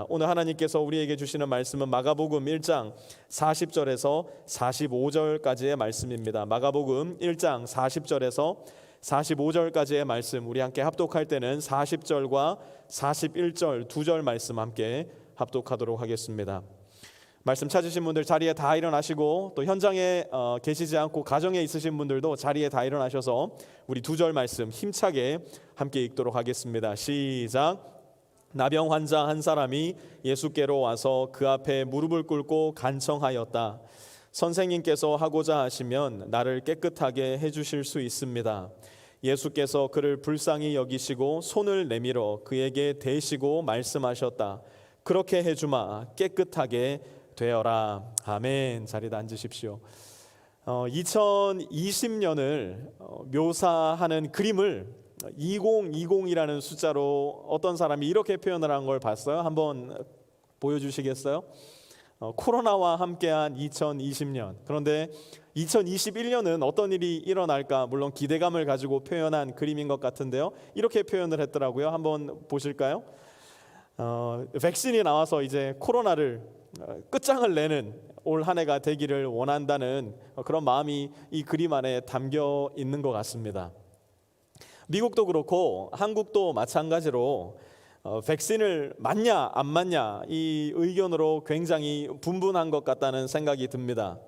오늘 하나님께서 우리에게 주시는 말씀은 마가복음 1장 40절에서 45절까지의 말씀입니다. 마가복음 1장 40절에서 45절까지의 말씀, 우리 함께 합독할 때는 40절과 41절 두 절 말씀 함께 합독하도록 하겠습니다. 말씀 찾으신 분들 자리에 다 일어나시고, 또 현장에 계시지 않고 가정에 있으신 분들도 자리에 다 일어나셔서 우리 두 절 말씀 힘차게 함께 읽도록 하겠습니다. 시작. 나병 환자 한 사람이 예수께로 와서 그 앞에 무릎을 꿇고 간청하였다. 선생님께서 하고자 하시면 나를 깨끗하게 해주실 수 있습니다. 예수께서 그를 불쌍히 여기시고 손을 내밀어 그에게 대시고 말씀하셨다. 그렇게 해주마, 깨끗하게 되어라. 아멘. 자리에 앉으십시오. 2020년을 묘사하는 그림을 2020이라는 숫자로 어떤 사람이 이렇게 표현을 한 걸 봤어요. 한번 보여주시겠어요? 코로나와 함께한 2020년. 그런데 2021년은 어떤 일이 일어날까, 물론 기대감을 가지고 표현한 그림인 것 같은데요, 이렇게 표현을 했더라고요. 한번 보실까요? 백신이 나와서 이제 코로나를 끝장을 내는 올 한 해가 되기를 원한다는 그런 마음이 이 그림 안에 담겨 있는 것 같습니다. 미국도 그렇고 한국도 마찬가지로 백신을 맞냐 안 맞냐 이 의견으로 굉장히 분분한 것 같다는 생각이 듭니다.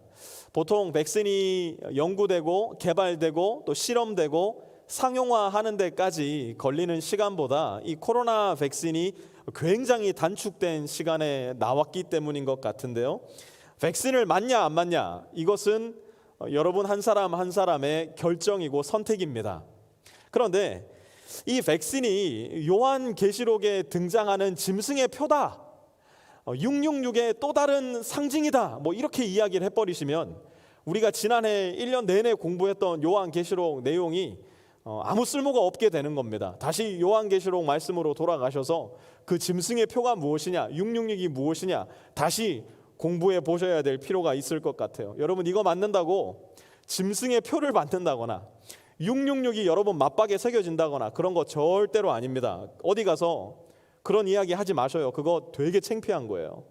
보통 백신이 연구되고 개발되고 또 실험되고 상용화하는 데까지 걸리는 시간보다 이 코로나 백신이 굉장히 단축된 시간에 나왔기 때문인 것 같은데요, 백신을 맞냐 안 맞냐, 이것은 여러분 한 사람 한 사람의 결정이고 선택입니다. 그런데 이 백신이 요한계시록에 등장하는 짐승의 표다, 666의 또 다른 상징이다, 이렇게 이야기를 해버리시면 우리가 지난해 1년 내내 공부했던 요한계시록 내용이 아무 쓸모가 없게 되는 겁니다. 다시 요한계시록 말씀으로 돌아가셔서 그 짐승의 표가 무엇이냐, 666이 무엇이냐 다시 공부해 보셔야 될 필요가 있을 것 같아요. 여러분, 이거 맞는다고 짐승의 표를 받는다거나 666이 여러분 맞박에 새겨진다거나 그런 거 절대로 아닙니다. 어디 가서 그런 이야기 하지 마셔요. 그거 되게 창피한 거예요.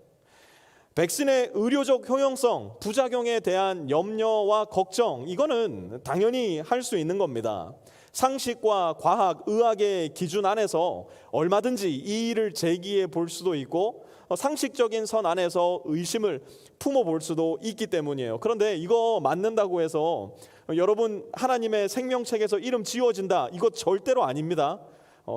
백신의 의료적 효용성, 부작용에 대한 염려와 걱정, 이거는 당연히 할 수 있는 겁니다. 상식과 과학, 의학의 기준 안에서 얼마든지 이 일을 제기해 볼 수도 있고 상식적인 선 안에서 의심을 품어볼 수도 있기 때문이에요. 그런데 이거 맞는다고 해서 여러분 하나님의 생명책에서 이름 지워진다, 이거 절대로 아닙니다.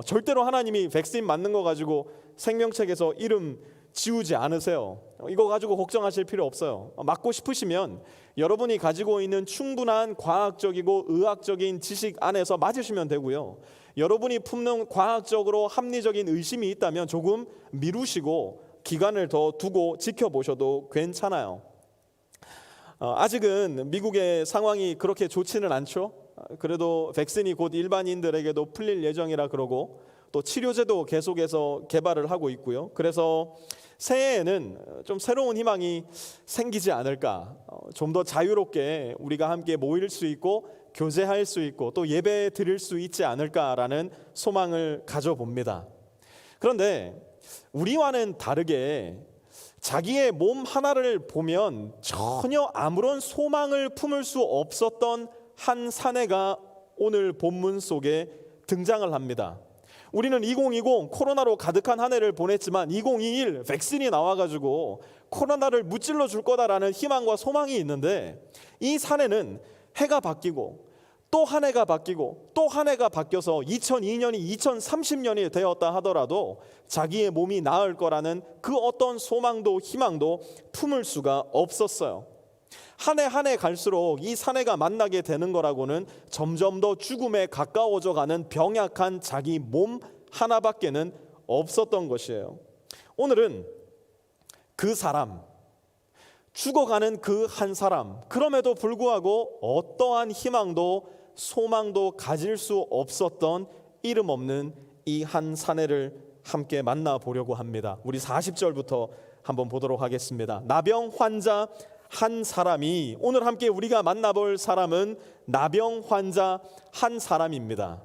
절대로 하나님이 백신 맞는 거 가지고 생명책에서 이름 지우지 않으세요. 이거 가지고 걱정하실 필요 없어요. 맞고 싶으시면 여러분이 가지고 있는 충분한 과학적이고 의학적인 지식 안에서 맞으시면 되고요, 여러분이 품는 과학적으로 합리적인 의심이 있다면 조금 미루시고 기간을 더 두고 지켜보셔도 괜찮아요. 아직은 미국의 상황이 그렇게 좋지는 않죠. 그래도 백신이 곧 일반인들에게도 풀릴 예정이라 그러고 또 치료제도 계속해서 개발을 하고 있고요. 그래서 새해에는 좀 새로운 희망이 생기지 않을까, 좀 더 자유롭게 우리가 함께 모일 수 있고 교제할 수 있고 또 예배 드릴 수 있지 않을까라는 소망을 가져봅니다. 그런데 우리와는 다르게 자기의 몸 하나를 보면 전혀 아무런 소망을 품을 수 없었던 한 사내가 오늘 본문 속에 등장을 합니다. 우리는 2020 코로나로 가득한 한 해를 보냈지만 2021 백신이 나와가지고 코로나를 무찔러 줄 거다라는 희망과 소망이 있는데, 이 사내는 해가 바뀌고 또 한 해가 바뀌고 또 한 해가 바뀌어서 2002년이 2030년이 되었다 하더라도 자기의 몸이 나을 거라는 그 어떤 소망도 희망도 품을 수가 없었어요. 한 해 한 해 갈수록 이 사내가 만나게 되는 거라고는 점점 더 죽음에 가까워져 가는 병약한 자기 몸 하나밖에는 없었던 것이에요. 오늘은 그 사람, 죽어가는 그 한 사람, 그럼에도 불구하고 어떠한 희망도 소망도 가질 수 없었던 이름 없는 이 한 사내를 함께 만나보려고 합니다. 우리 40절부터 한번 보도록 하겠습니다. 나병 환자 한 사람이, 오늘 함께 우리가 만나볼 사람은 나병 환자 한 사람입니다.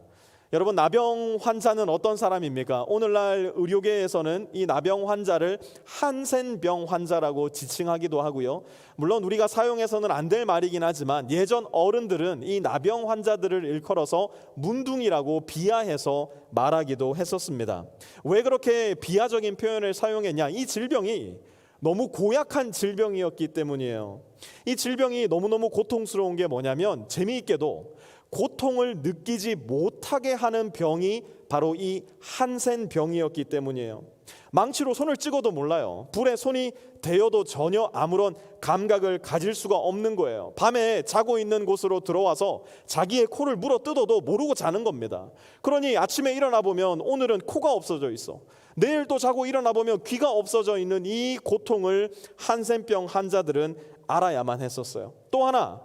여러분, 나병 환자는 어떤 사람입니까? 오늘날 의료계에서는 이 나병 환자를 한센병 환자라고 지칭하기도 하고요. 물론 우리가 사용해서는 안 될 말이긴 하지만 예전 어른들은 이 나병 환자들을 일컬어서 문둥이라고 비하해서 말하기도 했었습니다. 왜 그렇게 비하적인 표현을 사용했냐? 이 질병이 너무 고약한 질병이었기 때문이에요. 이 질병이 너무너무 고통스러운 게 뭐냐면, 재미있게도 고통을 느끼지 못하게 하는 병이 바로 이 한센병이었기 때문이에요. 망치로 손을 찍어도 몰라요. 불에 손이 대어도 전혀 아무런 감각을 가질 수가 없는 거예요. 밤에 자고 있는 곳으로 들어와서 자기의 코를 물어 뜯어도 모르고 자는 겁니다. 그러니 아침에 일어나 보면 오늘은 코가 없어져 있어, 내일 또 자고 일어나 보면 귀가 없어져 있는 이 고통을 한센병 환자들은 알아야만 했었어요. 또 하나,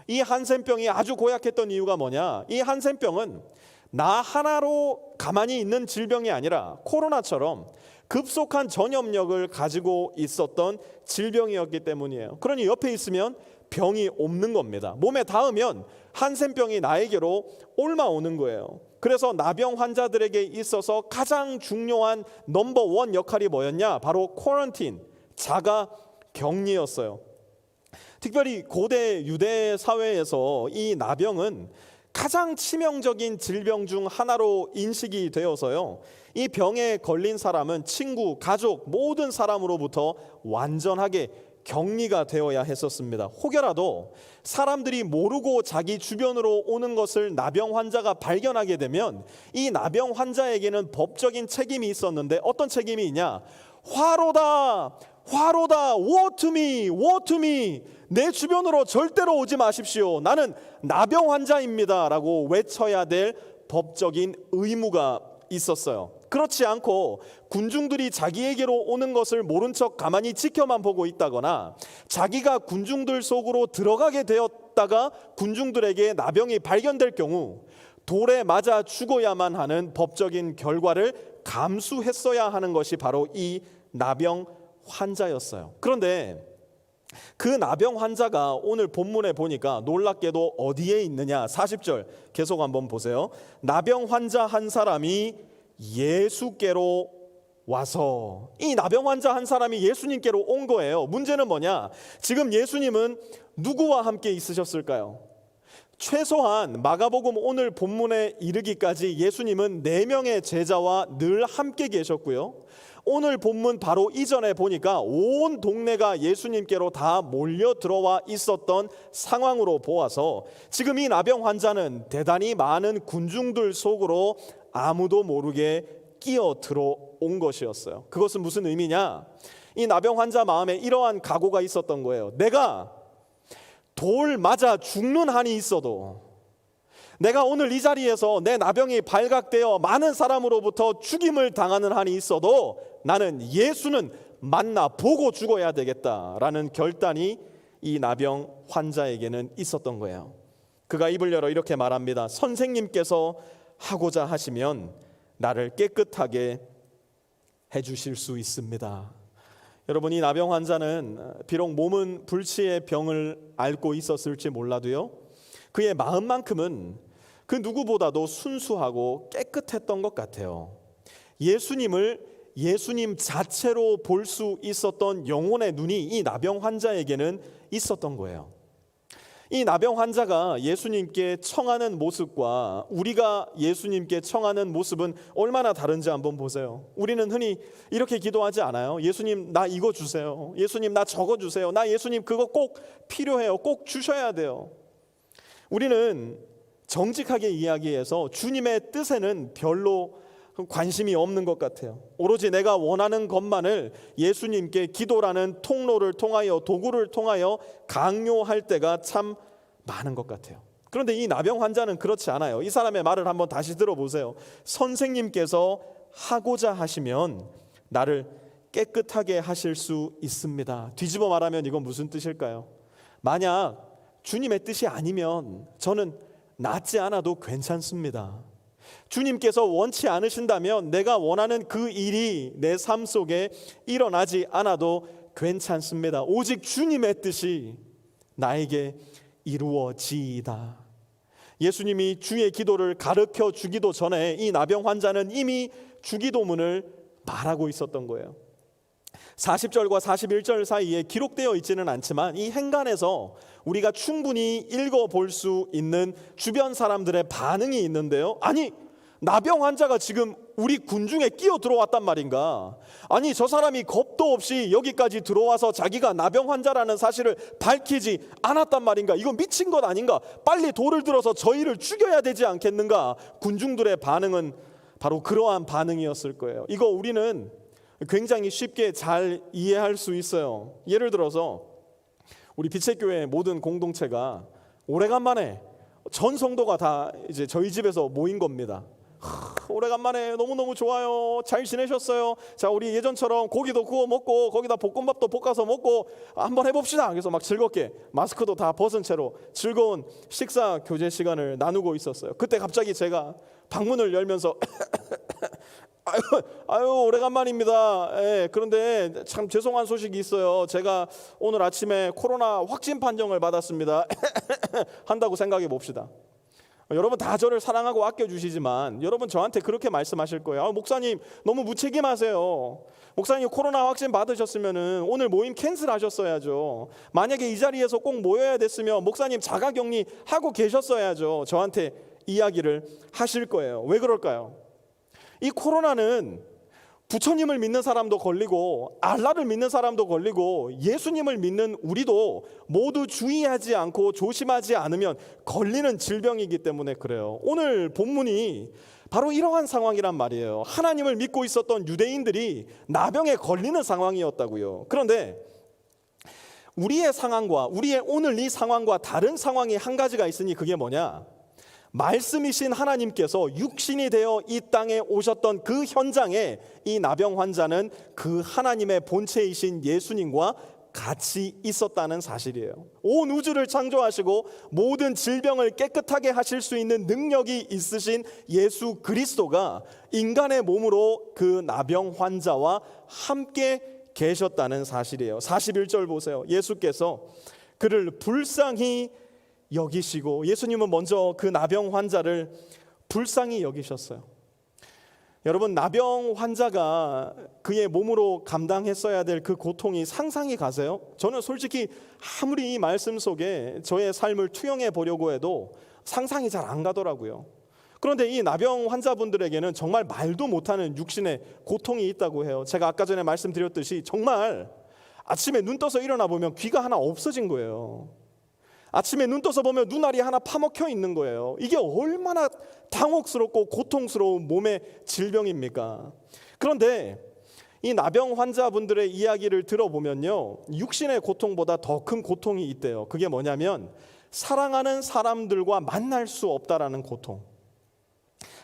이 한센병이 아주 고약했던 이유가 뭐냐? 이 한센병은 나 하나로 가만히 있는 질병이 아니라 코로나처럼 급속한 전염력을 가지고 있었던 질병이었기 때문이에요. 그러니 옆에 있으면 병이 옮는 겁니다. 몸에 닿으면 한센병이 나에게로 옮아오는 거예요. 그래서 나병 환자들에게 있어서 가장 중요한 넘버원 역할이 뭐였냐? 바로 쿼런틴, 자가 격리였어요. 특별히 고대 유대 사회에서 이 나병은 가장 치명적인 질병 중 하나로 인식이 되어서요, 이 병에 걸린 사람은 친구, 가족, 모든 사람으로부터 완전하게 격리가 되어야 했었습니다. 혹여라도 사람들이 모르고 자기 주변으로 오는 것을 나병 환자가 발견하게 되면 이 나병 환자에게는 법적인 책임이 있었는데, 어떤 책임이 있냐? 화로다, 화로다, woe to me, woe to me, 내 주변으로 절대로 오지 마십시오, 나는 나병 환자입니다 라고 외쳐야 될 법적인 의무가 있었어요. 그렇지 않고 군중들이 자기에게로 오는 것을 모른 척 가만히 지켜만 보고 있다거나, 자기가 군중들 속으로 들어가게 되었다가 군중들에게 나병이 발견될 경우 돌에 맞아 죽어야만 하는 법적인 결과를 감수했어야 하는 것이 바로 이 나병 환자였어요. 그런데 그 나병 환자가 오늘 본문에 보니까 놀랍게도 어디에 있느냐? 40절 계속 한번 보세요. 나병 환자 한 사람이 예수께로 와서, 이 나병 환자 한 사람이 예수님께로 온 거예요. 문제는 뭐냐? 지금 예수님은 누구와 함께 있으셨을까요? 최소한 마가복음 오늘 본문에 이르기까지 예수님은 4명의 제자와 늘 함께 계셨고요. 오늘 본문 바로 이전에 보니까 온 동네가 예수님께로 다 몰려 들어와 있었던 상황으로 보아서 지금 이 나병 환자는 대단히 많은 군중들 속으로 아무도 모르게 끼어 들어온 것이었어요. 그것은 무슨 의미냐? 이 나병 환자 마음에 이러한 각오가 있었던 거예요. 내가 돌 맞아 죽는 한이 있어도, 내가 오늘 이 자리에서 내 나병이 발각되어 많은 사람으로부터 죽임을 당하는 한이 있어도 나는 예수는 만나 보고 죽어야 되겠다라는 결단이 이 나병 환자에게는 있었던 거예요. 그가 입을 열어 이렇게 말합니다. 선생님께서 하고자 하시면 나를 깨끗하게 해주실 수 있습니다. 여러분, 이 나병 환자는 비록 몸은 불치의 병을 앓고 있었을지 몰라도요, 그의 마음만큼은 그 누구보다도 순수하고 깨끗했던 것 같아요. 예수님을 예수님 자체로 볼 수 있었던 영혼의 눈이 이 나병 환자에게는 있었던 거예요. 이 나병 환자가 예수님께 청하는 모습과 우리가 예수님께 청하는 모습은 얼마나 다른지 한번 보세요. 우리는 흔히 이렇게 기도하지 않아요? 예수님, 나 이거 주세요. 예수님, 나 저거 주세요. 나 예수님 그거 꼭 필요해요. 꼭 주셔야 돼요. 우리는 정직하게 이야기해서 주님의 뜻에는 별로 관심이 없는 것 같아요. 오로지 내가 원하는 것만을 예수님께 기도라는 통로를 통하여, 도구를 통하여 강요할 때가 참 많은 것 같아요. 그런데 이 나병 환자는 그렇지 않아요. 이 사람의 말을 한번 다시 들어보세요. 선생님께서 하고자 하시면 나를 깨끗하게 하실 수 있습니다. 뒤집어 말하면 이건 무슨 뜻일까요? 만약 주님의 뜻이 아니면 저는 낫지 않아도 괜찮습니다. 주님께서 원치 않으신다면 내가 원하는 그 일이 내 삶 속에 일어나지 않아도 괜찮습니다. 오직 주님의 뜻이 나에게 이루어지이다. 예수님이 주의 기도를 가르쳐 주기도 전에 이 나병 환자는 이미 주기도문을 말하고 있었던 거예요. 40절과 41절 사이에 기록되어 있지는 않지만 이 행간에서 우리가 충분히 읽어볼 수 있는 주변 사람들의 반응이 있는데요. 아니, 나병 환자가 지금 우리 군중에 끼어 들어왔단 말인가? 아니, 저 사람이 겁도 없이 여기까지 들어와서 자기가 나병 환자라는 사실을 밝히지 않았단 말인가? 이거 미친 것 아닌가? 빨리 돌을 들어서 저희를 죽여야 되지 않겠는가? 군중들의 반응은 바로 그러한 반응이었을 거예요. 이거 우리는 굉장히 쉽게 잘 이해할 수 있어요. 예를 들어서 우리 빛의 교회 모든 공동체가 오래간만에 전 성도가 다 이제 저희 집에서 모인 겁니다. 오래간만에 너무너무 좋아요. 잘 지내셨어요? 자, 우리 예전처럼 고기도 구워 먹고 거기다 볶음밥도 볶아서 먹고 한번 해봅시다. 그래서 막 즐겁게 마스크도 다 벗은 채로 즐거운 식사 교제 시간을 나누고 있었어요. 그때 갑자기 제가 방문을 열면서 아유 오래간만입니다. 예, 그런데 참 죄송한 소식이 있어요. 제가 오늘 아침에 코로나 확진 판정을 받았습니다. 한다고 생각해 봅시다. 여러분 다 저를 사랑하고 아껴주시지만 여러분 저한테 그렇게 말씀하실 거예요. 목사님 너무 무책임하세요. 목사님 코로나 확진 받으셨으면 오늘 모임 캔슬하셨어야죠. 만약에 이 자리에서 꼭 모여야 됐으면 목사님 자가격리 하고 계셨어야죠. 저한테 이야기를 하실 거예요. 왜 그럴까요? 이 코로나는 부처님을 믿는 사람도 걸리고 알라를 믿는 사람도 걸리고 예수님을 믿는 우리도 모두 주의하지 않고 조심하지 않으면 걸리는 질병이기 때문에 그래요. 오늘 본문이 바로 이러한 상황이란 말이에요. 하나님을 믿고 있었던 유대인들이 나병에 걸리는 상황이었다고요. 그런데 우리의 상황과 우리의 오늘 이 상황과 다른 상황이 한 가지가 있으니 그게 뭐냐? 말씀이신 하나님께서 육신이 되어 이 땅에 오셨던 그 현장에 이 나병 환자는 그 하나님의 본체이신 예수님과 같이 있었다는 사실이에요. 온 우주를 창조하시고 모든 질병을 깨끗하게 하실 수 있는 능력이 있으신 예수 그리스도가 인간의 몸으로 그 나병 환자와 함께 계셨다는 사실이에요. 41절 보세요. 예수께서 그를 불쌍히 여기시고 예수님은 먼저 그 나병 환자를 불쌍히 여기셨어요. 여러분 나병 환자가 그의 몸으로 감당했어야 될 그 고통이 상상이 가세요? 저는 솔직히 아무리 이 말씀 속에 저의 삶을 투영해 보려고 해도 상상이 잘 안 가더라고요. 그런데 이 나병 환자분들에게는 정말 말도 못하는 육신의 고통이 있다고 해요. 제가 아까 전에 말씀드렸듯이 정말 아침에 눈 떠서 일어나 보면 귀가 하나 없어진 거예요. 아침에 눈 떠서 보면 눈알이 하나 파먹혀 있는 거예요. 이게 얼마나 당혹스럽고 고통스러운 몸의 질병입니까? 그런데 이 나병 환자분들의 이야기를 들어보면요, 육신의 고통보다 더 큰 고통이 있대요. 그게 뭐냐면 사랑하는 사람들과 만날 수 없다라는 고통.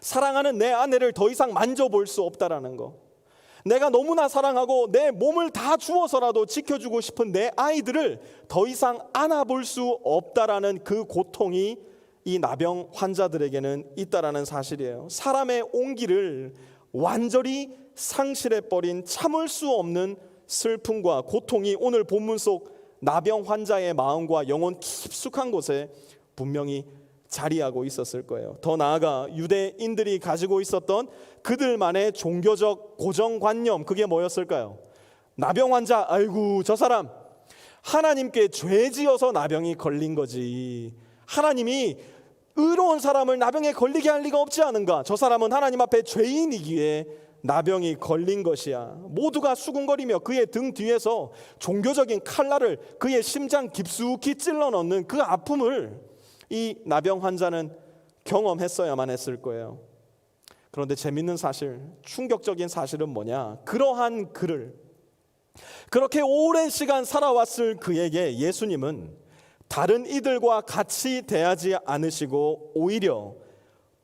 사랑하는 내 아내를 더 이상 만져볼 수 없다라는 거. 내가 너무나 사랑하고 내 몸을 다 주어서라도 지켜주고 싶은 내 아이들을 더 이상 안아볼 수 없다라는 그 고통이 이 나병 환자들에게는 있다라는 사실이에요. 사람의 온기를 완전히 상실해버린 참을 수 없는 슬픔과 고통이 오늘 본문 속 나병 환자의 마음과 영혼 깊숙한 곳에 분명히 자리하고 있었을 거예요. 더 나아가 유대인들이 가지고 있었던 그들만의 종교적 고정관념, 그게 뭐였을까요? 나병 환자, 아이고 저 사람 하나님께 죄 지어서 나병이 걸린 거지. 하나님이 의로운 사람을 나병에 걸리게 할 리가 없지 않은가? 저 사람은 하나님 앞에 죄인이기에 나병이 걸린 것이야. 모두가 수군거리며 그의 등 뒤에서 종교적인 칼날을 그의 심장 깊숙이 찔러 넣는 그 아픔을 이 나병 환자는 경험했어야만 했을 거예요. 그런데 재밌는 사실, 충격적인 사실은 뭐냐? 그러한 그를 그렇게 오랜 시간 살아왔을 그에게 예수님은 다른 이들과 같이 대하지 않으시고 오히려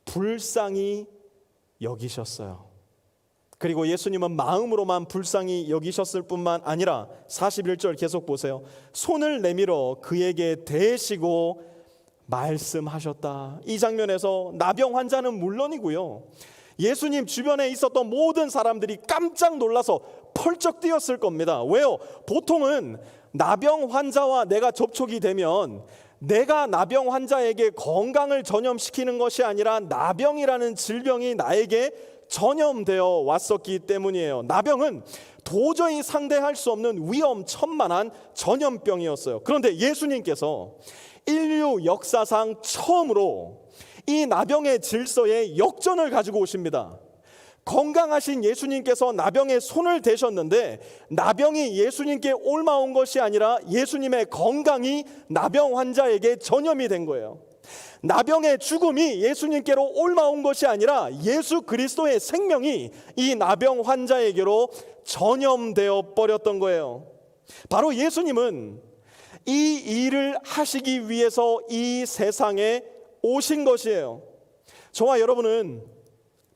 불쌍히 여기셨어요. 그리고 예수님은 마음으로만 불쌍히 여기셨을 뿐만 아니라 41절 계속 보세요. 손을 내밀어 그에게 대시고 말씀하셨다. 이 장면에서 나병 환자는 물론이고요, 예수님 주변에 있었던 모든 사람들이 깜짝 놀라서 펄쩍 뛰었을 겁니다. 왜요? 보통은 나병 환자와 내가 접촉이 되면 내가 나병 환자에게 건강을 전염시키는 것이 아니라 나병이라는 질병이 나에게 전염되어 왔었기 때문이에요. 나병은 도저히 상대할 수 없는 위험천만한 전염병이었어요. 그런데 예수님께서 인류 역사상 처음으로 이 나병의 질서에 역전을 가지고 오십니다. 건강하신 예수님께서 나병에 손을 대셨는데 나병이 예수님께 옮아온 것이 아니라 예수님의 건강이 나병 환자에게 전염이 된 거예요. 나병의 죽음이 예수님께로 옮아온 것이 아니라 예수 그리스도의 생명이 이 나병 환자에게로 전염되어 버렸던 거예요. 바로 예수님은 이 일을 하시기 위해서 이 세상에 오신 것이에요. 저와 여러분은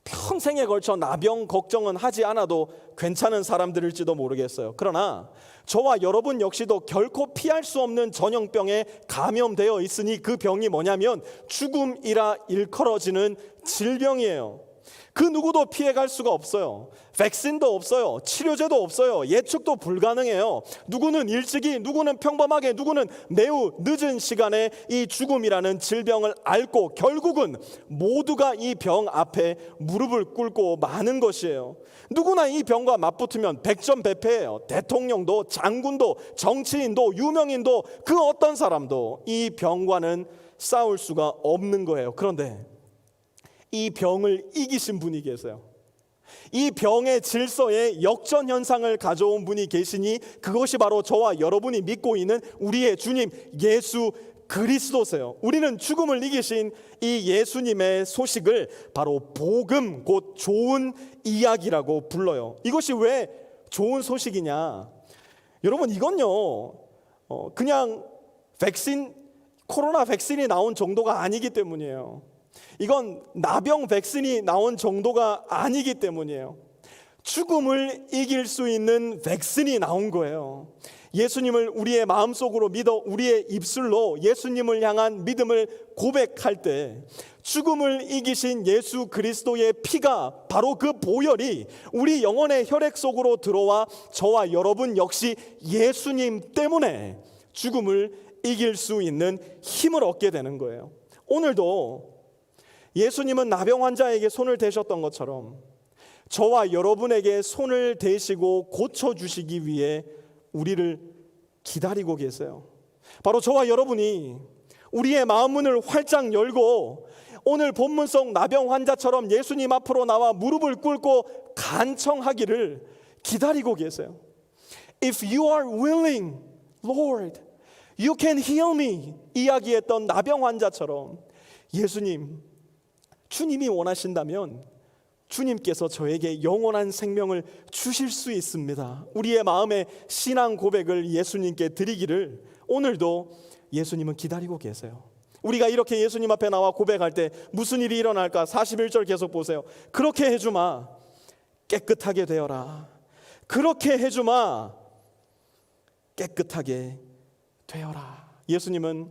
평생에 걸쳐 나병 걱정은 하지 않아도 괜찮은 사람들일지도 모르겠어요. 그러나 저와 여러분 역시도 결코 피할 수 없는 전염병에 감염되어 있으니 그 병이 뭐냐면 죽음이라 일컬어지는 질병이에요. 그 누구도 피해갈 수가 없어요. 백신도 없어요. 치료제도 없어요. 예측도 불가능해요. 누구는 일찍이, 누구는 평범하게, 누구는 매우 늦은 시간에 이 죽음이라는 질병을 앓고 결국은 모두가 이 병 앞에 무릎을 꿇고 마는 것이에요. 누구나 이 병과 맞붙으면 백전백패예요. 대통령도, 장군도, 정치인도, 유명인도, 그 어떤 사람도 이 병과는 싸울 수가 없는 거예요. 그런데 이 병을 이기신 분이 계세요. 이 병의 질서에 역전 현상을 가져온 분이 계시니 그것이 바로 저와 여러분이 믿고 있는 우리의 주님 예수 그리스도세요. 우리는 죽음을 이기신 이 예수님의 소식을 바로 복음, 곧 좋은 이야기라고 불러요. 이것이 왜 좋은 소식이냐? 여러분, 이건요 그냥 코로나 백신이 나온 정도가 아니기 때문이에요. 이건 나병 백신이 나온 정도가 아니기 때문이에요. 죽음을 이길 수 있는 백신이 나온 거예요. 예수님을 우리의 마음속으로 믿어 우리의 입술로 예수님을 향한 믿음을 고백할 때 죽음을 이기신 예수 그리스도의 피가 바로 그 보혈이 우리 영혼의 혈액 속으로 들어와 저와 여러분 역시 예수님 때문에 죽음을 이길 수 있는 힘을 얻게 되는 거예요. 오늘도 예수님은 나병 환자에게 손을 대셨던 것처럼 저와 여러분에게 손을 대시고 고쳐주시기 위해 우리를 기다리고 계세요. 바로 저와 여러분이 우리의 마음 문을 활짝 열고 오늘 본문 속 나병 환자처럼 예수님 앞으로 나와 무릎을 꿇고 간청하기를 기다리고 계세요. If you are willing, Lord, you can heal me 이야기했던 나병 환자처럼 주님이 원하신다면 주님께서 저에게 영원한 생명을 주실 수 있습니다. 우리의 마음의 신앙 고백을 예수님께 드리기를 오늘도 예수님은 기다리고 계세요. 우리가 이렇게 예수님 앞에 나와 고백할 때 무슨 일이 일어날까? 41절 계속 보세요. 그렇게 해주마 깨끗하게 되어라. 그렇게 해주마 깨끗하게 되어라. 예수님은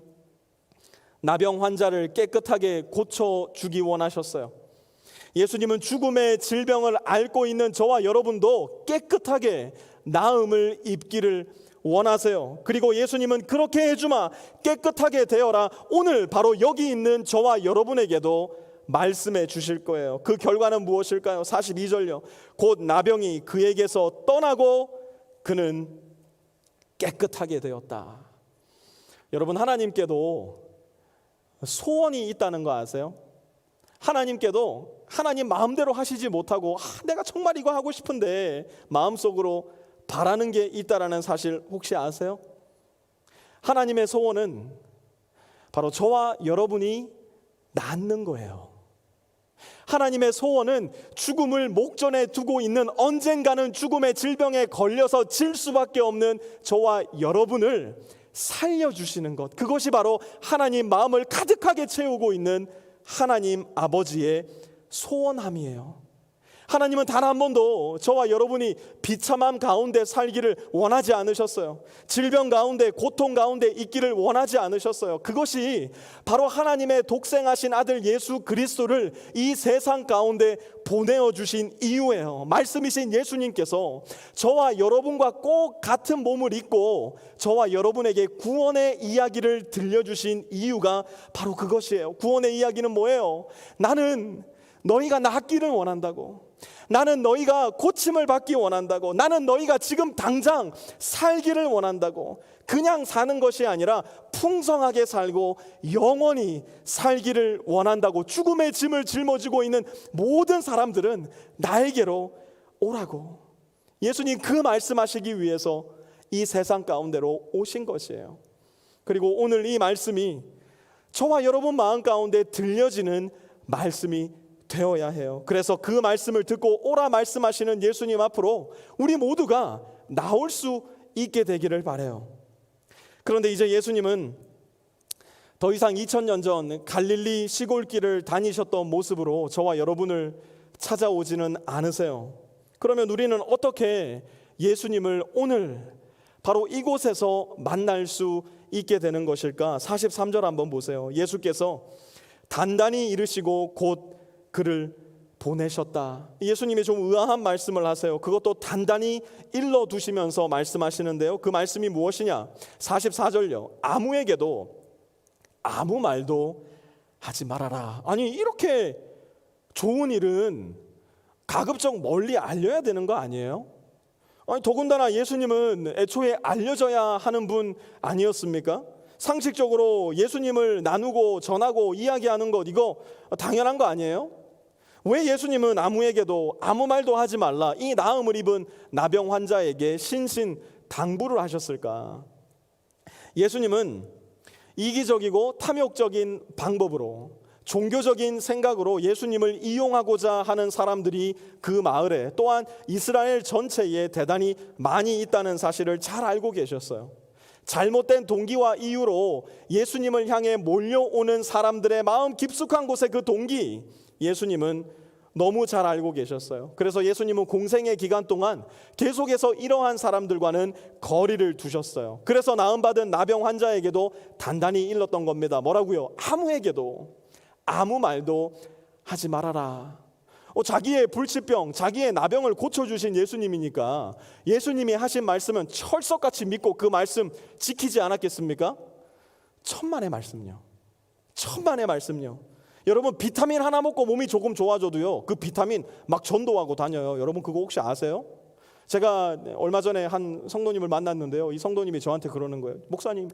나병 환자를 깨끗하게 고쳐주기 원하셨어요. 예수님은 죽음의 질병을 앓고 있는 저와 여러분도 깨끗하게 나음을 입기를 원하세요. 그리고 예수님은 그렇게 해주마 깨끗하게 되어라. 오늘 바로 여기 있는 저와 여러분에게도 말씀해 주실 거예요. 그 결과는 무엇일까요? 42절요. 곧 나병이 그에게서 떠나고 그는 깨끗하게 되었다. 여러분, 하나님께도 소원이 있다는 거 아세요? 하나님께도 하나님 마음대로 하시지 못하고 내가 정말 이거 하고 싶은데 마음속으로 바라는 게 있다라는 사실 혹시 아세요? 하나님의 소원은 바로 저와 여러분이 낫는 거예요. 하나님의 소원은 죽음을 목전에 두고 있는 언젠가는 죽음의 질병에 걸려서 질 수밖에 없는 저와 여러분을 살려주시는 것, 그것이 바로 하나님 마음을 가득하게 채우고 있는 하나님 아버지의 소원함이에요. 하나님은 단 한 번도 저와 여러분이 비참함 가운데 살기를 원하지 않으셨어요. 질병 가운데, 고통 가운데 있기를 원하지 않으셨어요. 그것이 바로 하나님의 독생하신 아들 예수 그리스도를 이 세상 가운데 보내어 주신 이유예요. 말씀이신 예수님께서 저와 여러분과 꼭 같은 몸을 입고 저와 여러분에게 구원의 이야기를 들려주신 이유가 바로 그것이에요. 구원의 이야기는 뭐예요? 나는 너희가 낫기를 원한다고, 나는 너희가 고침을 받기 원한다고, 나는 너희가 지금 당장 살기를 원한다고, 그냥 사는 것이 아니라 풍성하게 살고 영원히 살기를 원한다고. 죽음의 짐을 짊어지고 있는 모든 사람들은 나에게로 오라고. 예수님 그 말씀하시기 위해서 이 세상 가운데로 오신 것이에요. 그리고 오늘 이 말씀이 저와 여러분 마음 가운데 들려지는 말씀이 되어야 해요. 그래서 그 말씀을 듣고 오라 말씀하시는 예수님 앞으로 우리 모두가 나올 수 있게 되기를 바라요. 그런데 이제 예수님은 더 이상 2000년 전 갈릴리 시골길을 다니셨던 모습으로 저와 여러분을 찾아오지는 않으세요. 그러면 우리는 어떻게 예수님을 오늘 바로 이곳에서 만날 수 있게 되는 것일까? 43절 한번 보세요. 예수께서 단단히 이르시고 곧 그를 보내셨다. 예수님이 좀 의아한 말씀을 하세요. 그것도 단단히 일러두시면서 말씀하시는데요. 그 말씀이 무엇이냐? 44절요. 아무에게도 아무 말도 하지 말아라. 아니, 이렇게 좋은 일은 가급적 멀리 알려야 되는 거 아니에요? 아니, 더군다나 예수님은 애초에 알려져야 하는 분 아니었습니까? 상식적으로 예수님을 나누고 전하고 이야기하는 것, 이거 당연한 거 아니에요? 왜 예수님은 아무에게도 아무 말도 하지 말라, 이 나음을 입은 나병 환자에게 신신당부를 하셨을까? 예수님은 이기적이고 탐욕적인 방법으로, 종교적인 생각으로 예수님을 이용하고자 하는 사람들이 그 마을에, 또한 이스라엘 전체에 대단히 많이 있다는 사실을 잘 알고 계셨어요. 잘못된 동기와 이유로 예수님을 향해 몰려오는 사람들의 마음 깊숙한 곳에 그 동기, 예수님은 너무 잘 알고 계셨어요. 그래서 예수님은 공생의 기간 동안 계속해서 이러한 사람들과는 거리를 두셨어요. 그래서 나음받은 나병 환자에게도 단단히 일렀던 겁니다. 뭐라고요? 아무에게도 아무 말도 하지 말아라. 자기의 불치병, 자기의 나병을 고쳐주신 예수님이니까 예수님이 하신 말씀은 철석같이 믿고 그 말씀 지키지 않았겠습니까? 천만의 말씀요. 천만의 말씀요. 여러분, 비타민 하나 먹고 몸이 조금 좋아져도요, 그 비타민 막 전도하고 다녀요. 여러분 그거 혹시 아세요? 제가 얼마 전에 한 성도님을 만났는데요, 이 성도님이 저한테 그러는 거예요. 목사님,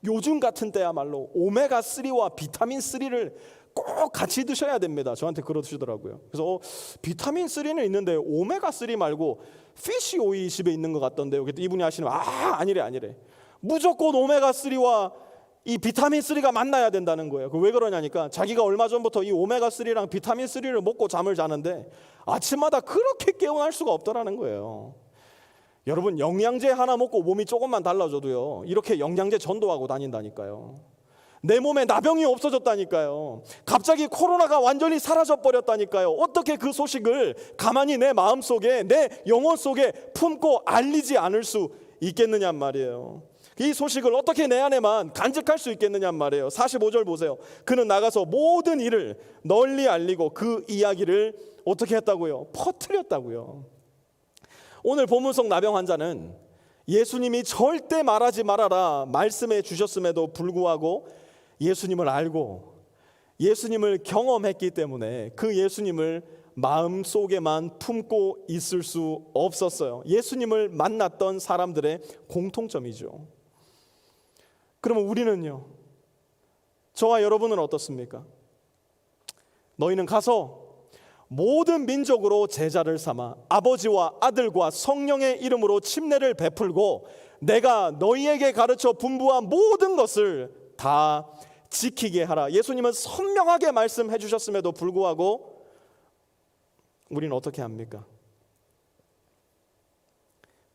요즘 같은 때야말로 오메가3와 비타민3를 꼭 같이 드셔야 됩니다. 저한테 그러시더라고요. 그래서 비타민3는 있는데 오메가3 말고 피쉬 오일 집에 있는 것 같던데요. 그때 이분이 하시는, 아니래. 무조건 오메가3와 이 비타민3가 만나야 된다는 거예요. 왜 그러냐니까 자기가 얼마 전부터 이 오메가3랑 비타민3를 먹고 잠을 자는데 아침마다 그렇게 개운할 수가 없더라는 거예요. 여러분, 영양제 하나 먹고 몸이 조금만 달라져도요, 이렇게 영양제 전도하고 다닌다니까요. 내 몸에 나병이 없어졌다니까요. 갑자기 코로나가 완전히 사라져버렸다니까요. 어떻게 그 소식을 가만히 내 마음속에, 내 영혼 속에 품고 알리지 않을 수 있겠느냔 말이에요. 이 소식을 어떻게 내 안에만 간직할 수 있겠느냔 말이에요. 45절 보세요. 그는 나가서 모든 일을 널리 알리고 그 이야기를 어떻게 했다고요? 퍼뜨렸다고요. 오늘 본문 속 나병 환자는 예수님이 절대 말하지 말아라 말씀해 주셨음에도 불구하고 예수님을 알고 예수님을 경험했기 때문에 그 예수님을 마음속에만 품고 있을 수 없었어요. 예수님을 만났던 사람들의 공통점이죠. 그러면 우리는요, 저와 여러분은 어떻습니까? 너희는 가서 모든 민족으로 제자를 삼아 아버지와 아들과 성령의 이름으로 침례를 베풀고 내가 너희에게 가르쳐 분부한 모든 것을 다 지키게 하라. 예수님은 선명하게 말씀해 주셨음에도 불구하고 우리는 어떻게 합니까?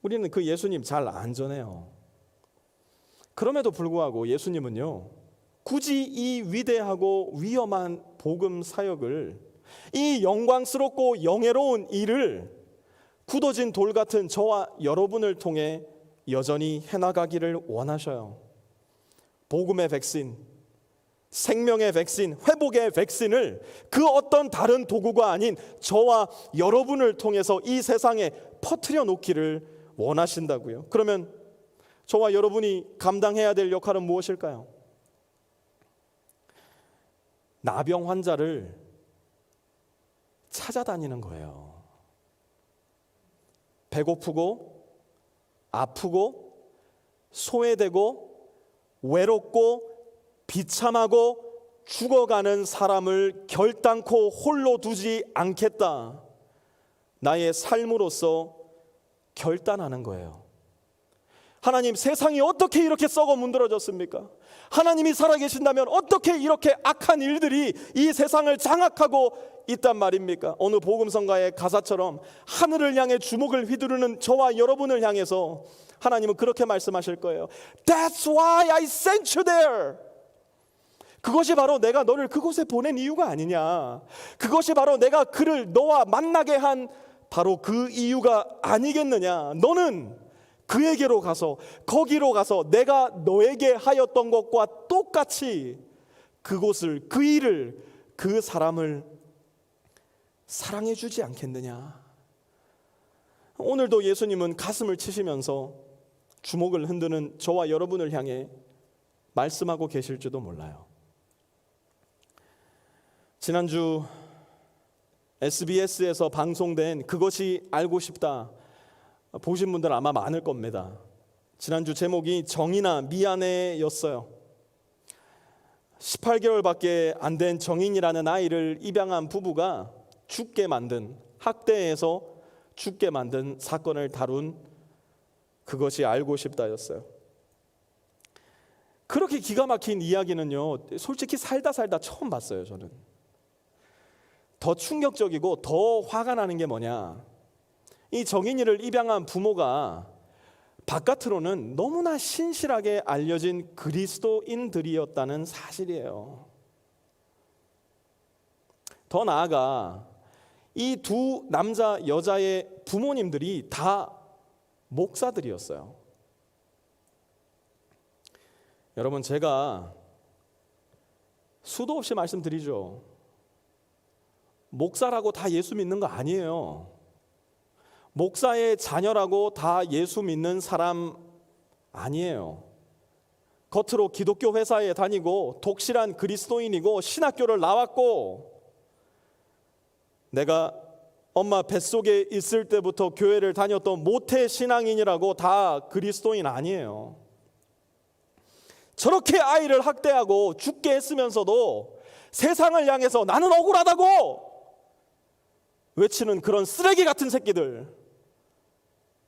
우리는 그 예수님 잘 안 전해요. 그럼에도 불구하고 예수님은요, 굳이 이 위대하고 위험한 복음 사역을 이 영광스럽고 영예로운 일을 굳어진 돌 같은 저와 여러분을 통해 여전히 해나가기를 원하셔요. 복음의 백신, 생명의 백신, 회복의 백신을 그 어떤 다른 도구가 아닌 저와 여러분을 통해서 이 세상에 퍼뜨려 놓기를 원하신다고요. 그러면 저와 여러분이 감당해야 될 역할은 무엇일까요? 나병 환자를 찾아다니는 거예요. 배고프고 아프고 소외되고 외롭고 비참하고 죽어가는 사람을 결단코 홀로 두지 않겠다. 나의 삶으로서 결단하는 거예요. 하나님, 세상이 어떻게 이렇게 썩어 문드러졌습니까? 하나님이 살아계신다면 어떻게 이렇게 악한 일들이 이 세상을 장악하고 있단 말입니까? 오늘 복음성가의 가사처럼 하늘을 향해 주먹을 휘두르는 저와 여러분을 향해서 하나님은 그렇게 말씀하실 거예요. That's why I sent you there. 그것이 바로 내가 너를 그곳에 보낸 이유가 아니냐. 그것이 바로 내가 그를 너와 만나게 한 바로 그 이유가 아니겠느냐. 너는 그에게로 가서, 거기로 가서 내가 너에게 하였던 것과 똑같이 그곳을, 그 일을, 그 사람을 사랑해 주지 않겠느냐. 오늘도 예수님은 가슴을 치시면서 주먹을 흔드는 저와 여러분을 향해 말씀하고 계실지도 몰라요. 지난주 SBS에서 방송된 그것이 알고 싶다 보신 분들 아마 많을 겁니다. 지난주 제목이 정인아 미안해 였어요. 18개월밖에 안 된 정인이라는 아이를 입양한 부부가 죽게 만든, 학대해서 죽게 만든 사건을 다룬 그것이 알고 싶다였어요. 그렇게 기가 막힌 이야기는요, 솔직히 살다 처음 봤어요. 저는 더 충격적이고 더 화가 나는 게 뭐냐, 이 정인이를 입양한 부모가 바깥으로는 너무나 신실하게 알려진 그리스도인들이었다는 사실이에요. 더 나아가 이 두 남자 여자의 부모님들이 다 목사들이었어요. 여러분, 제가 수도 없이 말씀드리죠. 목사라고 다 예수 믿는 거 아니에요. 목사의 자녀라고 다 예수 믿는 사람 아니에요. 겉으로 기독교 회사에 다니고 독실한 그리스도인이고 신학교를 나왔고, 내가 엄마 뱃속에 있을 때부터 교회를 다녔던 모태 신앙인이라고 다 그리스도인 아니에요. 저렇게 아이를 학대하고 죽게 했으면서도 세상을 향해서 나는 억울하다고 외치는 그런 쓰레기 같은 새끼들,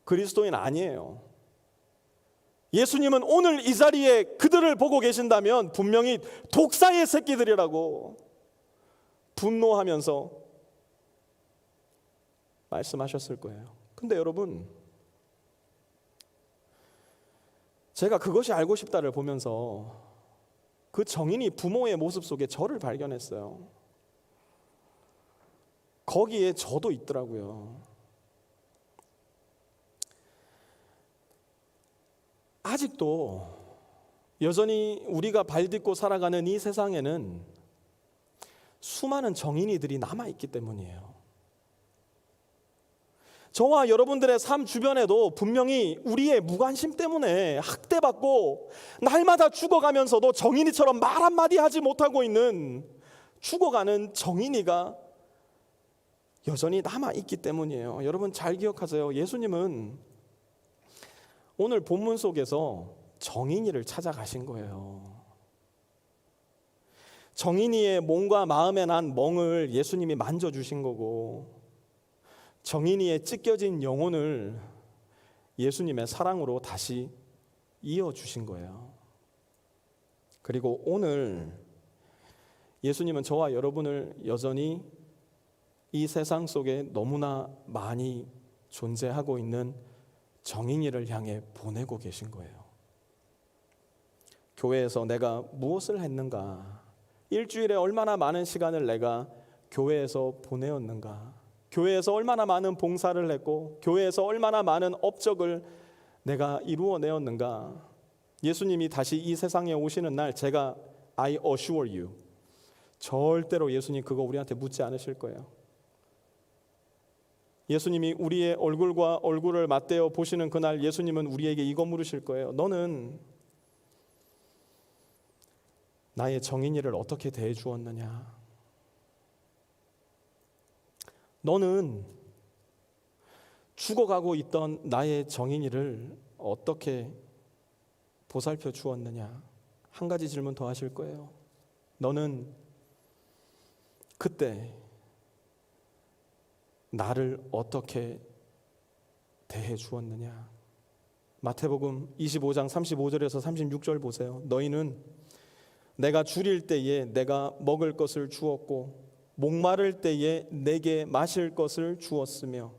그리스도인 아니에요. 예수님은 오늘 이 자리에 그들을 보고 계신다면 분명히 독사의 새끼들이라고 분노하면서 말씀하셨을 거예요. 근데 여러분, 제가 그것이 알고 싶다를 보면서 그 정인이 부모의 모습 속에 저를 발견했어요. 거기에 저도 있더라고요. 아직도 여전히 우리가 발딛고 살아가는 이 세상에는 수많은 정인이들이 남아있기 때문이에요. 저와 여러분들의 삶 주변에도 분명히 우리의 무관심 때문에 학대받고 날마다 죽어가면서도 정인이처럼 말 한마디 하지 못하고 있는, 죽어가는 정인이가 여전히 남아있기 때문이에요. 여러분 잘 기억하세요. 예수님은 오늘 본문 속에서 정인이를 찾아가신 거예요. 정인이의 몸과 마음에 난 멍을 예수님이 만져주신 거고, 정인이의 찢겨진 영혼을 예수님의 사랑으로 다시 이어주신 거예요. 그리고 오늘 예수님은 저와 여러분을 여전히 이 세상 속에 너무나 많이 존재하고 있는 정인이를 향해 보내고 계신 거예요. 교회에서 내가 무엇을 했는가? 일주일에 얼마나 많은 시간을 내가 교회에서 보내었는가? 교회에서 얼마나 많은 봉사를 했고 교회에서 얼마나 많은 업적을 내가 이루어내었는가? 예수님이 다시 이 세상에 오시는 날 제가 I assure you 절대로 예수님 그거 우리한테 묻지 않으실 거예요. 예수님이 우리의 얼굴과 얼굴을 맞대어 보시는 그날 예수님은 우리에게 이거 물으실 거예요. 너는 나의 정인이를 어떻게 대해 주었느냐? 너는 죽어가고 있던 나의 정인이를 어떻게 보살펴 주었느냐? 한 가지 질문 더 하실 거예요. 너는 그때 나를 어떻게 대해 주었느냐? 마태복음 25장 35절에서 36절 보세요. 너희는 내가 줄일 때에 내가 먹을 것을 주었고 목마를 때에 내게 마실 것을 주었으며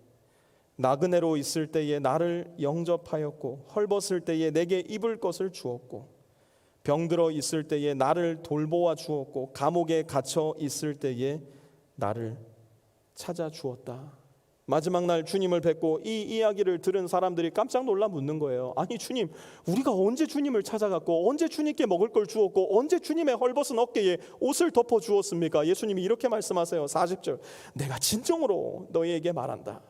나그네로 있을 때에 나를 영접하였고 헐벗을 때에 내게 입을 것을 주었고 병들어 있을 때에 나를 돌보아 주었고 감옥에 갇혀 있을 때에 나를 찾아 주었다. 마지막 날 주님을 뵙고 이 이야기를 들은 사람들이 깜짝 놀라 묻는 거예요. 아니 주님, 우리가 언제 주님을 찾아갔고 언제 주님께 먹을 걸 주었고 언제 주님의 헐벗은 어깨에 옷을 덮어 주었습니까? 예수님이 이렇게 말씀하세요. 40절 내가 진정으로 너희에게 말한다.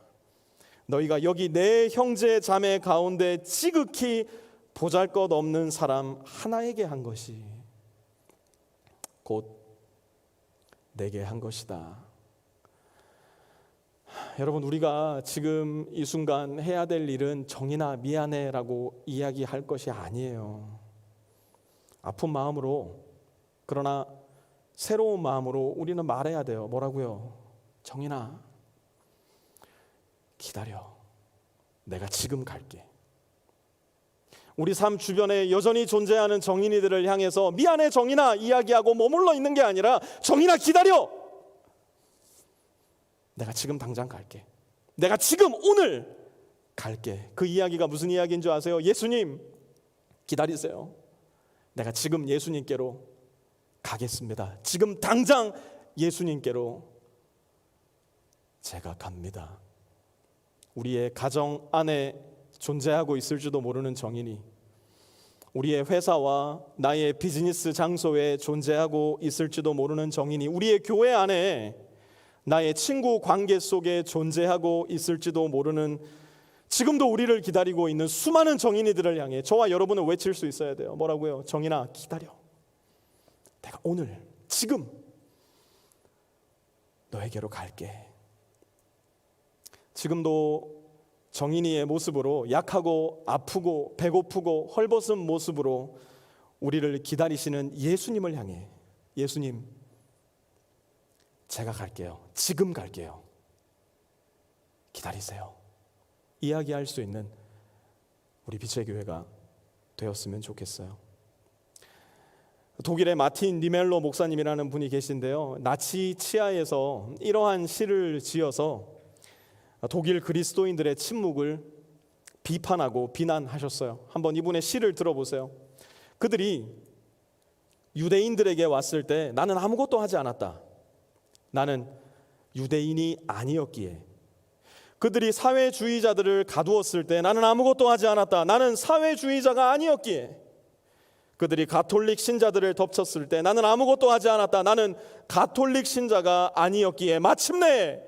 너희가 여기 내 형제 자매 가운데 지극히 보잘것없는 사람 하나에게 한 것이 곧 내게 한 것이다. 여러분, 우리가 지금 이 순간 해야 될 일은 정인아 미안해라고 이야기할 것이 아니에요. 아픈 마음으로, 그러나 새로운 마음으로 우리는 말해야 돼요. 뭐라고요? 정인아 기다려, 내가 지금 갈게. 우리 삶 주변에 여전히 존재하는 정인이들을 향해서 미안해 정인아 이야기하고 머물러 있는 게 아니라 정인아 기다려, 내가 지금 당장 갈게. 내가 지금 오늘 갈게. 그 이야기가 무슨 이야기인 줄 아세요? 예수님 기다리세요. 내가 지금 예수님께로 가겠습니다. 지금 당장 예수님께로 제가 갑니다. 우리의 가정 안에 존재하고 있을지도 모르는 정인이 우리의 회사와 나의 비즈니스 장소에 존재하고 있을지도 모르는 정인이 우리의 교회 안에 나의 친구 관계 속에 존재하고 있을지도 모르는 지금도 우리를 기다리고 있는 수많은 정인이들을 향해 저와 여러분은 외칠 수 있어야 돼요. 뭐라고요? 정인아 기다려, 내가 오늘 지금 너에게로 갈게. 지금도 정인이의 모습으로 약하고 아프고 배고프고 헐벗은 모습으로 우리를 기다리시는 예수님을 향해 예수님 제가 갈게요. 지금 갈게요. 기다리세요. 이야기할 수 있는 우리 빛의 교회가 되었으면 좋겠어요. 독일의 마틴 니멜로 목사님이라는 분이 계신데요. 나치 치하에서 이러한 시를 지어서 독일 그리스도인들의 침묵을 비판하고 비난하셨어요. 한번 이분의 시를 들어보세요. 그들이 유대인들에게 왔을 때 나는 아무것도 하지 않았다. 나는 유대인이 아니었기에. 그들이 사회주의자들을 가두었을 때 나는 아무것도 하지 않았다. 나는 사회주의자가 아니었기에. 그들이 가톨릭 신자들을 덮쳤을 때 나는 아무것도 하지 않았다. 나는 가톨릭 신자가 아니었기에. 마침내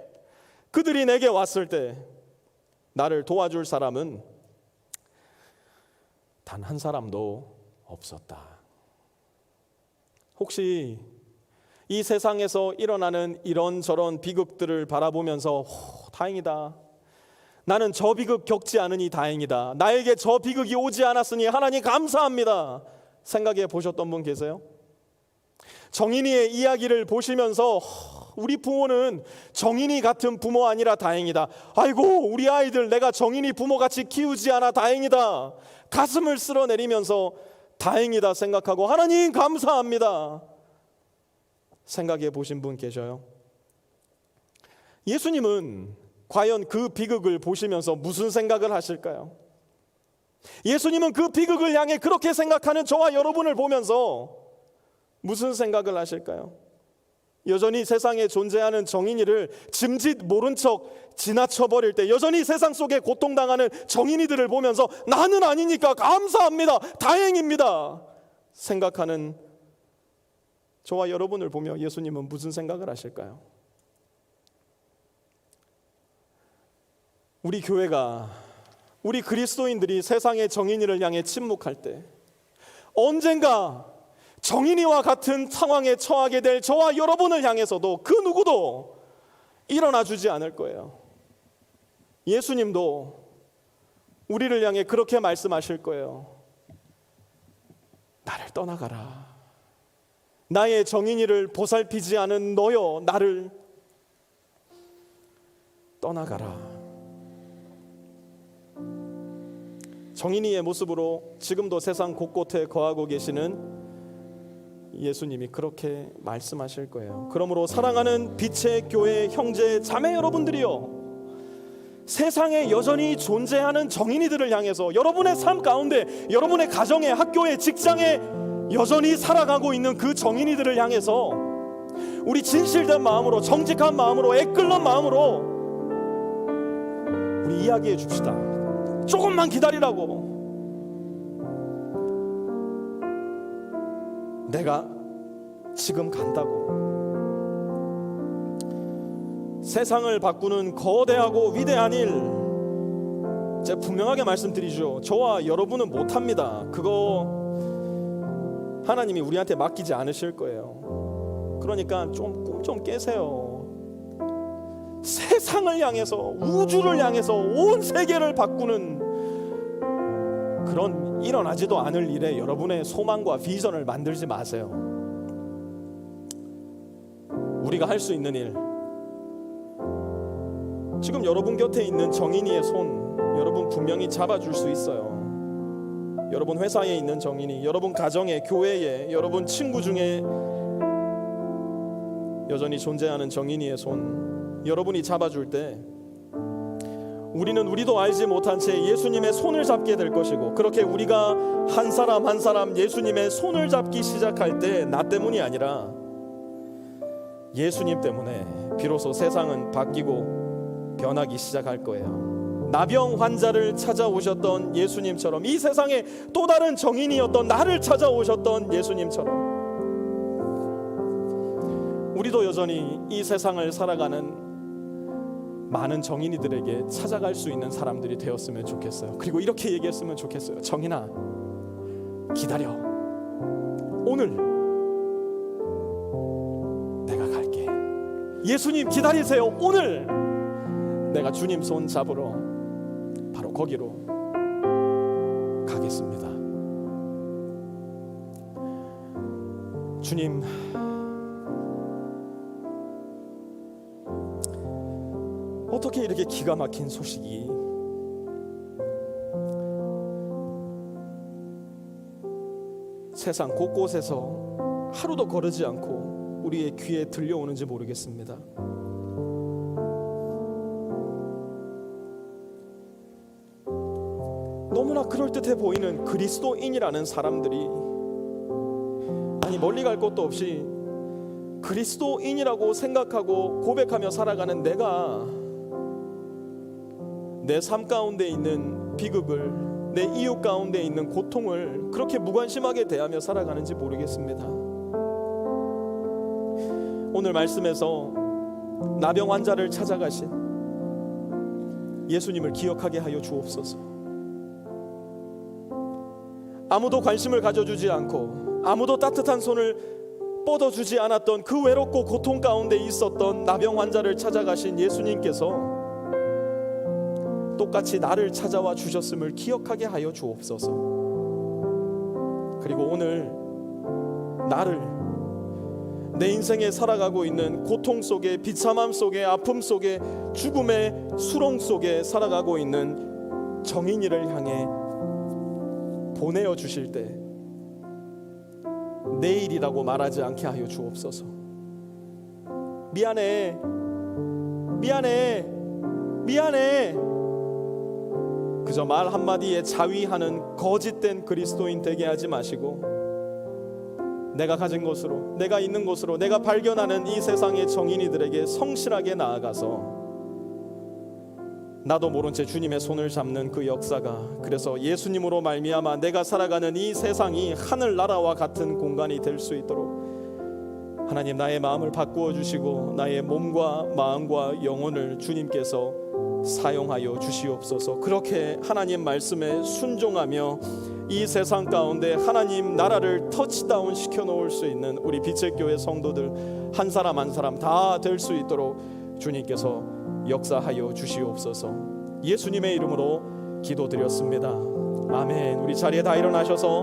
그들이 내게 왔을 때 나를 도와줄 사람은 단 한 사람도 없었다. 혹시 이 세상에서 일어나는 이런저런 비극들을 바라보면서 다행이다, 나는 저 비극 겪지 않으니 다행이다, 나에게 저 비극이 오지 않았으니 하나님 감사합니다 생각해 보셨던 분 계세요? 정인이의 이야기를 보시면서 우리 부모는 정인이 같은 부모 아니라 다행이다, 아이고 우리 아이들 내가 정인이 부모같이 키우지 않아 다행이다, 가슴을 쓸어내리면서 다행이다 생각하고 하나님 감사합니다 생각해 보신 분 계셔요? 예수님은 과연 그 비극을 보시면서 무슨 생각을 하실까요? 예수님은 그 비극을 향해 그렇게 생각하는 저와 여러분을 보면서 무슨 생각을 하실까요? 여전히 세상에 존재하는 정인이를 짐짓 모른 척 지나쳐버릴 때, 여전히 세상 속에 고통당하는 정인이들을 보면서 나는 아니니까 감사합니다, 다행입니다 생각하는 저와 여러분을 보며 예수님은 무슨 생각을 하실까요? 우리 교회가, 우리 그리스도인들이 세상의 정인이를 향해 침묵할 때 언젠가 정인이와 같은 상황에 처하게 될 저와 여러분을 향해서도 그 누구도 일어나 주지 않을 거예요. 예수님도 우리를 향해 그렇게 말씀하실 거예요. 나를 떠나가라. 나의 정인이를 보살피지 않은 너여, 나를 떠나가라. 정인이의 모습으로 지금도 세상 곳곳에 거하고 계시는 예수님이 그렇게 말씀하실 거예요. 그러므로 사랑하는 빛의 교회 형제 자매 여러분들이요, 세상에 여전히 존재하는 정인이들을 향해서 여러분의 삶 가운데, 여러분의 가정에, 학교에, 직장에 여전히 살아가고 있는 그 정인이들을 향해서 우리 진실된 마음으로, 정직한 마음으로, 애끓는 마음으로 우리 이야기해 줍시다. 조금만 기다리라고. 내가 지금 간다고. 세상을 바꾸는 거대하고 위대한 일, 제가 분명하게 말씀드리죠. 저와 여러분은 못합니다. 그거 하나님이 우리한테 맡기지 않으실 거예요. 그러니까 좀 꿈 좀 깨세요. 세상을 향해서, 우주를 향해서 온 세계를 바꾸는 그런 일어나지도 않을 일에 여러분의 소망과 비전을 만들지 마세요. 우리가 할 수 있는 일, 지금 여러분 곁에 있는 정인이의 손 여러분 분명히 잡아줄 수 있어요. 여러분 회사에 있는 정인이, 여러분 가정에, 교회에, 여러분 친구 중에 여전히 존재하는 정인이의 손 여러분이 잡아줄 때 우리는 우리도 알지 못한 채 예수님의 손을 잡게 될 것이고, 그렇게 우리가 한 사람 한 사람 예수님의 손을 잡기 시작할 때 나 때문이 아니라 예수님 때문에 비로소 세상은 바뀌고 변하기 시작할 거예요. 나병 환자를 찾아오셨던 예수님처럼, 이 세상에 또 다른 정인이었던 나를 찾아오셨던 예수님처럼 우리도 여전히 이 세상을 살아가는 많은 정인이들에게 찾아갈 수 있는 사람들이 되었으면 좋겠어요. 그리고 이렇게 얘기했으면 좋겠어요. 정인아, 기다려. 오늘 내가 갈게. 예수님 기다리세요. 오늘 내가 주님 손 잡으러 바로 거기로 가겠습니다. 주님, 어떻게 이렇게 기가 막힌 소식이 세상 곳곳에서 하루도 거르지 않고 우리의 귀에 들려오는지 모르겠습니다. 너무나 그럴듯해 보이는 그리스도인이라는 사람들이, 아니 멀리 갈 것도 없이 그리스도인이라고 생각하고 고백하며 살아가는 내가 내 삶 가운데 있는 비극을, 내 이웃 가운데 있는 고통을 그렇게 무관심하게 대하며 살아가는지 모르겠습니다. 오늘 말씀에서 나병 환자를 찾아가신 예수님을 기억하게 하여 주옵소서. 아무도 관심을 가져주지 않고 아무도 따뜻한 손을 뻗어주지 않았던 그 외롭고 고통 가운데 있었던 나병 환자를 찾아가신 예수님께서 똑같이 나를 찾아와 주셨음을 기억하게 하여 주옵소서. 그리고 오늘 나를, 내 인생에 살아가고 있는 고통 속에, 비참함 속에, 아픔 속에, 죽음의 수렁 속에 살아가고 있는 정인이를 향해 보내어 주실 때 내일이라고 말하지 않게 하여 주옵소서. 미안해, 미안해, 미안해, 그저 말 한마디에 자위하는 거짓된 그리스도인 되게 하지 마시고 내가 가진 것으로, 내가 있는 곳으로, 내가 발견하는 이 세상의 정인이들에게 성실하게 나아가서 나도 모른 채 주님의 손을 잡는 그 역사가, 그래서 예수님으로 말미암아 내가 살아가는 이 세상이 하늘나라와 같은 공간이 될 수 있도록 하나님, 나의 마음을 바꾸어 주시고 나의 몸과 마음과 영혼을 주님께서 사용하여 주시옵소서. 그렇게 하나님 말씀에 순종하며 이 세상 가운데 하나님 나라를 터치다운 시켜 놓을 수 있는 우리 빛의 교회 성도들 한 사람 한 사람 다 될 수 있도록 주님께서 역사하여 주시옵소서. 예수님의 이름으로 기도드렸습니다. 아멘. 우리 자리에 다 일어나셔서